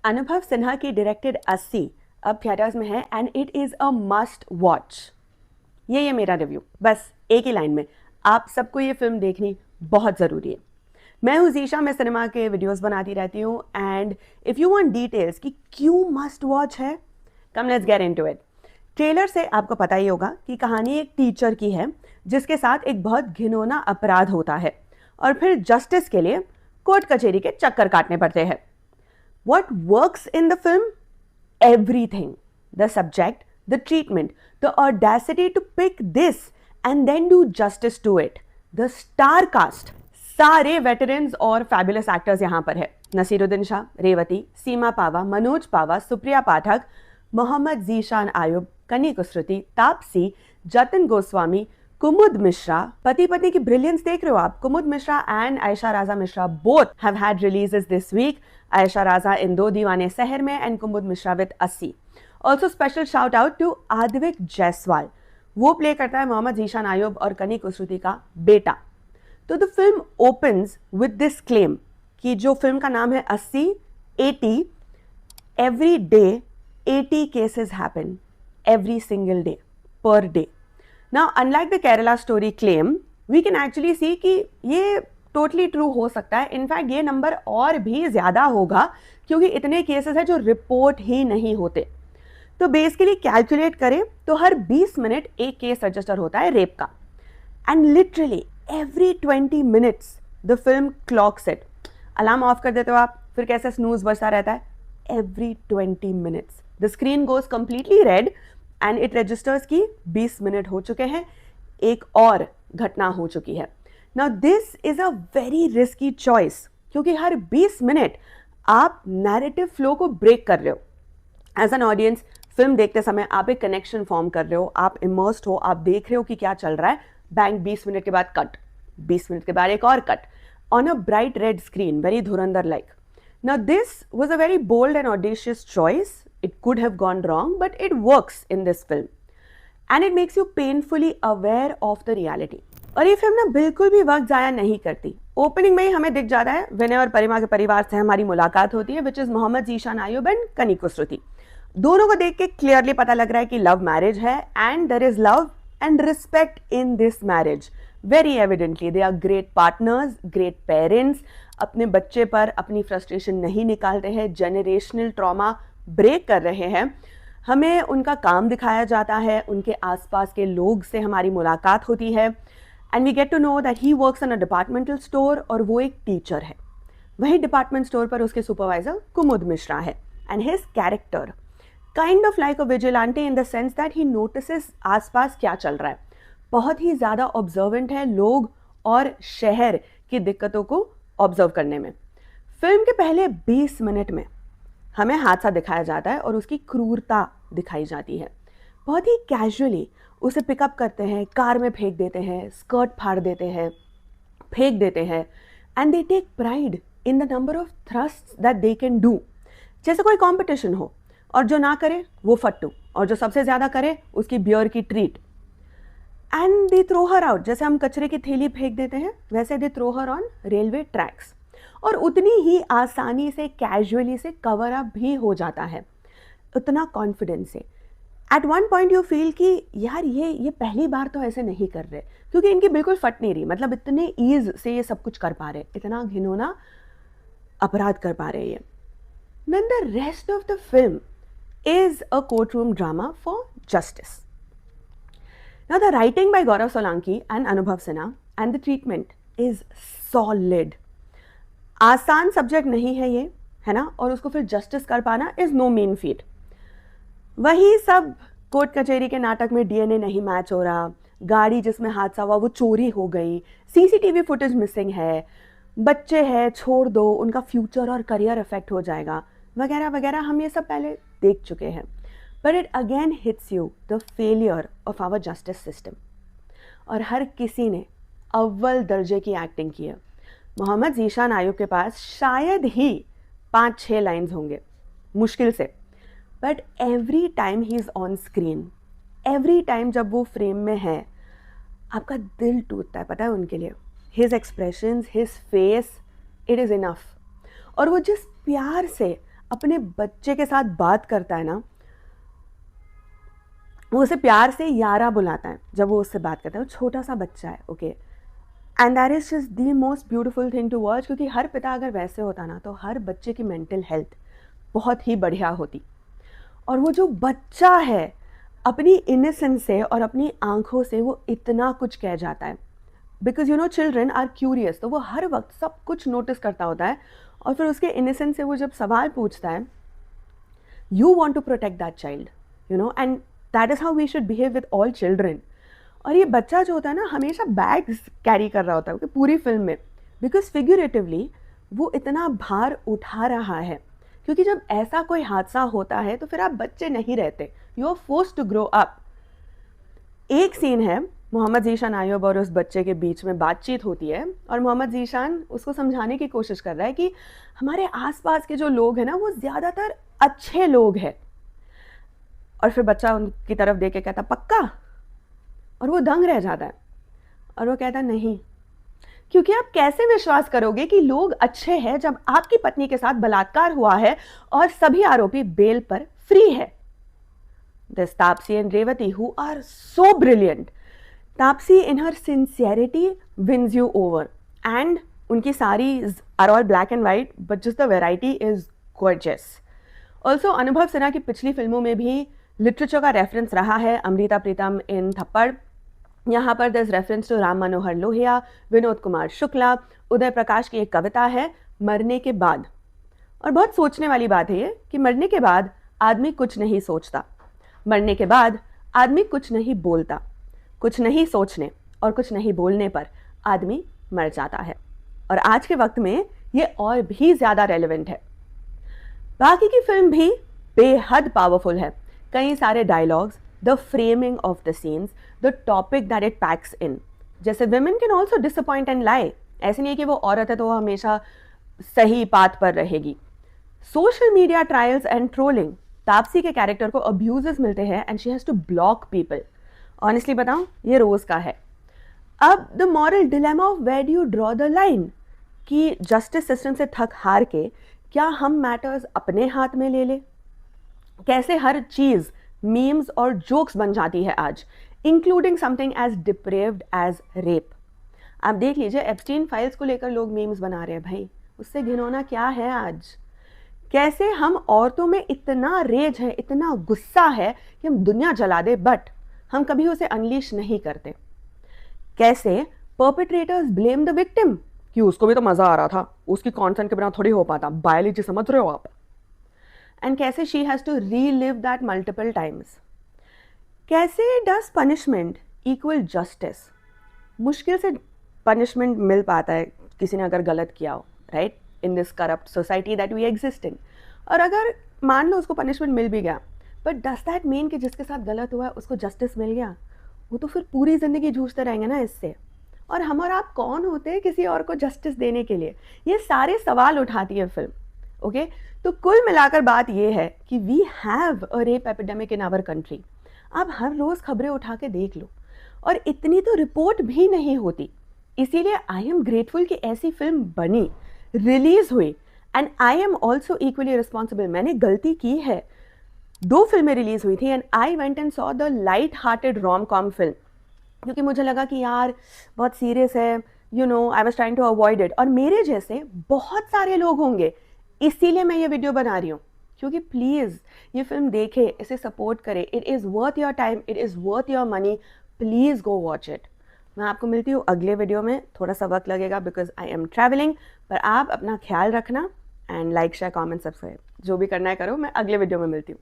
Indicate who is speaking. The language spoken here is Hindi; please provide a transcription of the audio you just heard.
Speaker 1: अनुभव सिन्हा की डायरेक्टेड 80 अब थिएटर्स में है and it is a must watch. ये मेरा रिव्यू, बस एक ही लाइन में, आप सबको ये फिल्म देखनी बहुत ज़रूरी है। मैं हूँ जीशा, मैं सिनेमा के वीडियोस बनाती रहती हूँ and if you want details कि क्यों मस्ट वॉच है, come let's get into it. Trailer से आपको पता ही होगा कि कहानी एक टीचर की है जिसके साथ एक बहुत घिनौना अपराध होता है और फिर जस्टिस के लिए कोर्ट कचहरी के चक्कर काटने पड़ते हैं। What works in the film? Everything. The subject, the treatment, the audacity to pick this and then do justice to it. The star cast. सारे वेटरन्स और फैबुलस एक्टर्स यहाँ पर है। नसीरुद्दीन शाह, रेवती, सीमा पावा, मनोज पावा, सुप्रिया पाठक, मोहम्मद जीशान आयुब, कनी कुसरुती, तापसी, जतिन गोस्वामी, कुमुद मिश्रा। पति पत्नी की ब्रिलियंस देख रहे हो आप। Kumud Mishra and Ayesha Raja Mishra both have had releases this week. Ayesha Raja in Do Deewane Shahar Mein and Kumud Mishra with 80। Also special shout out to Aadvik Jaiswal, वो प्ले करता है मोहम्मद जीशान आयुब और कनी कुसरुती का बेटा। तो the film opens with this claim कि जो फिल्म का नाम है 80, 80, every day 80 cases happen, every single day, per day. Now, unlike the Kerala story claim, we can actually see कि ये totally true हो सकता है। इनफैक्ट ये नंबर और भी ज़्यादा होगा क्योंकि इतने केसेस हैं जो रिपोर्ट ही नहीं होते। तो बेसिकली कैलकुलेट करें तो हर 20 मिनट एक केस रजिस्टर होता है रेप का। And literally every 20 minutes the film clocks it. Alarm off कर देते हो आप, फिर कैसे स्नूज बजता रहता है। Every 20 minutes the screen goes completely red and it registers की 20 मिनट हो चुके हैं, एक और घटना हो चुकी है। Now this is a very risky choice क्योंकि हर 20 मिनट आप नैरेटिव फ्लो को ब्रेक कर रहे हो। एज एन ऑडियंस फिल्म देखते समय आप एक कनेक्शन फॉर्म कर रहे हो, आप इमर्स्ड हो, आप देख रहे हो कि क्या चल रहा है। बैंक 20 मिनट के बाद कट, 20 मिनट के बाद एक और cut on a bright red screen, very Dhurandhar like. Now this was a very bold and audacious choice. It could have gone wrong, but it works in this film. And it makes you painfully aware of the reality. और ये फिल्म ना बिल्कुल भी वक्त ज़ाया नहीं करती। ओपनिंग में ही हमें दिख जाता है विनय और परिमा के परिवार से हमारी मुलाकात होती है, which is Mohammed Zeeshan Ayyub and Kani Kusruti. दोनों को देख के क्लियरली पता लग रहा है कि लव मैरिज है and there is love and respect in this marriage. Very evidently they are great partners, great parents, अपने बच्चे पर अपनी फ्रस्ट्रेशन नहीं निकालते हैं, जेनरेशनल ट्रॉमा ब्रेक कर रहे हैं। हमें उनका काम दिखाया जाता है, उनके आसपास के लोग से हमारी मुलाकात होती है and we get to know that he works in a departmental store और वो एक टीचर है। वही डिपार्टमेंट स्टोर पर उसके सुपरवाइजर कुमुद मिश्रा है and his character kind of like a vigilante in the sense that he notices आसपास क्या चल रहा है। बहुत ही ज़्यादा ऑब्जर्वेंट है लोग और शहर की दिक्कतों को ऑब्जर्व करने में। फिल्म के पहले 20 मिनट में हमें हादसा दिखाया जाता है और उसकी क्रूरता दिखाई जाती है। बहुत ही कैजुअली उसे पिकअप करते हैं, कार में फेंक देते हैं, स्कर्ट फाड़ देते हैं, फेंक देते हैं and they take pride in the number of thrusts that they can do. जैसे कोई कॉम्पिटिशन हो और जो ना करे वो फट्टू और जो सबसे ज़्यादा करे उसकी बियर की treat. And they throw her out, जैसे हम कचरे की थैली फेंक देते हैं वैसे they throw her on railway tracks. और उतनी ही आसानी से कैजुअली से कवर अप भी हो जाता है, उतना कॉन्फिडेंस से। At one point you feel कि यार ये पहली बार तो ऐसे नहीं कर रहे, क्योंकि इनकी बिल्कुल फट नहीं रही, मतलब इतने ईज से ये सब कुछ कर पा रहे, इतना घिनौना अपराध कर पा रहे ये। Then the rest of the film is a court room drama for justice. Now the writing by Gaurav Solanki and Anubhav Sinha and the treatment is solid. आसान सब्जेक्ट नहीं है ये, है ना, और उसको फिर जस्टिस कर पाना इज नो मीन फीट। वही सब कोर्ट कचहरी के नाटक में डीएनए नहीं मैच हो रहा, गाड़ी जिसमें हादसा हुआ वो चोरी हो गई, सीसीटीवी फुटेज मिसिंग है, बच्चे हैं छोड़ दो, उनका फ्यूचर और करियर इफेक्ट हो जाएगा, वगैरह वगैरह हम ये सब पहले देख चुके हैं। But it again hits you the failure of our justice system. और हर किसी ने अव्वल दर्जे की एक्टिंग की है। मोहम्मद जीशान आयुब के पास शायद ही 5-6 लाइन्स होंगे मुश्किल से, but every time he is on screen, every time जब वो फ्रेम में है आपका दिल टूटता है, पता है उनके लिए। His expressions, his face, it is enough. और वो जिस प्यार से अपने बच्चे के साथ बात करता है ना, वो उसे प्यार से यारा बुलाता है जब वो उससे बात करता है, वो छोटा सा बच्चा है, okay. And that is just the most beautiful thing to watch, क्योंकि हर पिता अगर वैसे होता ना तो हर बच्चे की मेंटल हेल्थ बहुत ही बढ़िया होती। और वो जो बच्चा है अपनी इनोसेंस से और अपनी आंखों से वो इतना कुछ कह जाता है, because you know children are curious, तो वो हर वक्त सब कुछ नोटिस करता होता है। और फिर उसके इनोसेंस से वो जब सवाल पूछता है, you want to protect that child, you know, and that is how we should behave with all children. और ये बच्चा जो होता है ना हमेशा बैग्स कैरी कर रहा होता है पूरी फिल्म में, बिकॉज फिगरेटिवली वो इतना भार उठा रहा है। क्योंकि जब ऐसा कोई हादसा होता है तो फिर आप बच्चे नहीं रहते, you are forced to grow up. एक सीन है, मोहम्मद ज़ीशान आयोब और उस बच्चे के बीच में बातचीत होती है और मोहम्मद ज़ीशान उसको समझाने की कोशिश कर रहा है कि हमारे आसपास के जो लोग हैं ना वो ज़्यादातर अच्छे लोग हैं। और फिर बच्चा उनकी तरफ देख के कहता पक्का, और वो दंग रह जाता है और वो कहता नहीं, क्योंकि आप कैसे विश्वास करोगे कि लोग अच्छे हैं जब आपकी पत्नी के साथ बलात्कार हुआ है और सभी आरोपी बेल पर फ्री है। There's Taapsee and Revati who are so brilliant. Taapsee in her sincerity wins you over, and उनकी sarees are all black and white but just the variety is gorgeous. Also अनुभव सिन्हा की पिछली फिल्मों में भी लिटरेचर का रेफरेंस रहा है, अमृता प्रीतम इन थप्पड़, यहाँ पर there's reference to Ram Manohar Lohia, Vinod Kumar Shukla, Uday Prakash की एक कविता है मरने के बाद। और बहुत सोचने वाली बात है ये कि मरने के बाद आदमी कुछ नहीं सोचता, मरने के बाद आदमी कुछ नहीं बोलता, कुछ नहीं सोचने और कुछ नहीं बोलने पर आदमी मर जाता है। और आज के वक्त में ये और भी ज़्यादा रेलेवेंट है। बाकी की फिल्म भी बेहद पावरफुल है, कई सारे dialogues, the framing of the scenes, the topic that it packs in, जैसे women can also disappoint and lie, ऐसे नहीं है कि वो औरत है तो वो हमेशा सही पाथ पर रहेगी। Social media trials and trolling, Taapsee के कैरेक्टर को अब्यूजेस मिलते हैं and she has to block people. Honestly बताऊं, ये रोज़ का है। अब the moral dilemma of where do you draw the line, कि जस्टिस सिस्टम से थक हार के क्या हम मैटर्स अपने हाथ में ले ले? कैसे हर चीज़ मीम्स और जोक्स बन जाती है आज, including something as depraved as rape. आप देख लीजिए एप्स्टीन फाइल्स को लेकर लोग मीम्स बना रहे हैं, भाई उससे घिनौना क्या है आज? कैसे हम औरतों में इतना रेज है, इतना गुस्सा है कि हम दुनिया जला दे, बट हम कभी उसे अनलीश नहीं करते। कैसे परपेट्रेटर्स ब्लेम द विक्टिम कि उसको भी तो मज़ा आ रहा था, उसकी कॉन्सेंट के बिना थोड़ी हो पाता, बायोलॉजी समझ रहे हो आप। एंड कैसे she has to relive that multiple times. कैसे डज पनिशमेंट इक्वल जस्टिस? मुश्किल से पनिशमेंट मिल पाता है किसी ने अगर गलत किया हो, right, in this corrupt society that we exist in. और अगर मान लो उसको पनिशमेंट मिल भी गया, बट डज दैट मीन कि जिसके साथ गलत हुआ है उसको जस्टिस मिल गया? वो तो फिर पूरी ज़िंदगी जूझते रहेंगे ना इससे। और हम और आप कौन होते हैं किसी और को जस्टिस देने के लिए? ये सारे सवाल उठाती है फिल्म, ओके। तो कुल मिलाकर बात ये है कि we have a rape epidemic in our country. आप हर रोज़ खबरें उठा के देख लो, और इतनी तो रिपोर्ट भी नहीं होती। इसीलिए आई एम ग्रेटफुल कि ऐसी फिल्म बनी, रिलीज हुई, and I am also equally responsible. मैंने गलती की है, 2 फिल्में रिलीज हुई थी and I went and saw the light hearted rom com film, क्योंकि मुझे लगा कि यार बहुत सीरियस है, you know, I was trying to avoid it. और मेरे जैसे बहुत सारे लोग होंगे, इसीलिए मैं ये वीडियो बना रही हूँ, क्योंकि प्लीज़ ये फिल्म देखे, इसे सपोर्ट करें। It is worth your time, it is worth your money, please go watch it. मैं आपको मिलती हूँ अगले वीडियो में, थोड़ा सा वक्त लगेगा बिकॉज आई एम ट्रैवलिंग, पर आप अपना ख्याल रखना and like share comment subscribe जो भी करना है करो। मैं अगले वीडियो में मिलती हूँ।